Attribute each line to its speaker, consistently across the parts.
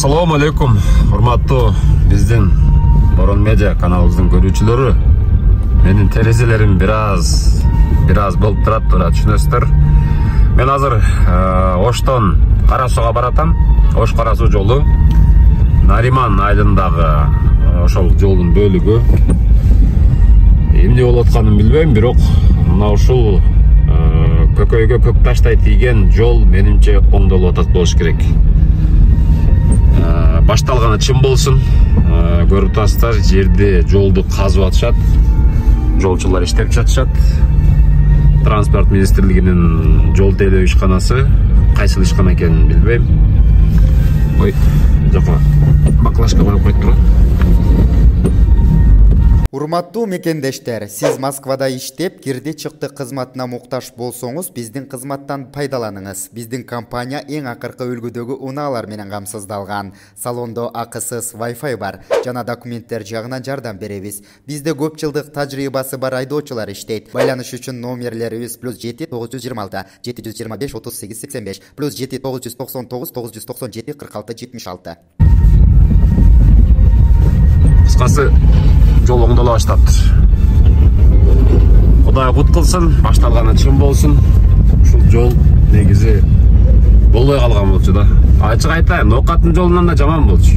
Speaker 1: Assalamu alaikum, урматтуу биздин Борон Медиа каналыбыздын көрүүчүлөрү. Менин терезелерим бираз болуп турат, түшүнөсүздөр. Мен азыр Оштон Кара Суга баратам. Ош Кара Суу жолу Нариман айылындагы ошол жолдун бөлүгү. Эмне болуп атканын билбейм, бирок мына ушул көкөйгө көк таштай тийген жол менимче оңдолуп атат болуш керек. Башталганы чын болсун. Көрүп турасыздар, жерде жолду казып атышат. Жолчулар иштеп жатышат. Транспорт министрлигинин жол тейлөө ишканасы, кайсыл ишкана экенин билбейм. Ой, жакка баклашка коюп коюптур.
Speaker 2: Урматтуу мекендештер, сиз Москвада иштеп, кирди чыкты кызматына муктаж болсоңуз, биздин кызматтан пайдаланыңыз. Биздин компания эң акыркы үлгүдөгү унаалар менен камсыздалган. Салондо акысыз Wi-Fi бар, жана документтер жагынан жардам беребиз. Бизде көп жылдык тажрыйбасы бар айдоочулар иштейт. Байланыш үчүн номерлерибиз +7 926 725 38 85 +7 999 997 46 76.
Speaker 1: Кыскасы жол оңдола баштаптыр. Кудай кут кылсын, башталганы чын болсун. Ушул жол негизи болбой калган болчу да. Ачык айтайын, Ноокаттын жолунан да жаман болчу.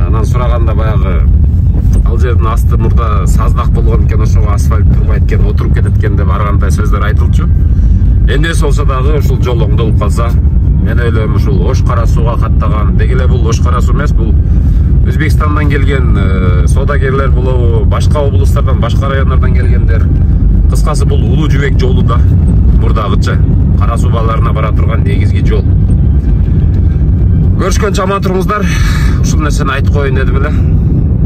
Speaker 1: Анан сураганда баягы ал жердин асты мурда саздак болгон экен, ошого асфальт турбайт экен, отуруп кетет экен деп ар кандай сөздөр айтылчу. Эмнеси болсо дагы ушул жол оңдолуп калса, мен ойлойм ушул Ош Кара Сууга каттаган, деги эле бул Ош Кара Суу эмес, бул Өзбекстандан келген содагерлер болобу, башка облустардан, башка райондордон келгендер. Кыскасы бул улуу жибек жолу да. Мурдагыча Кара Суу бааларына бара турган негизги жол. Көрүшкөнчө аман туруңуздар. Ушул нерсени айтып коеюн дедим эле.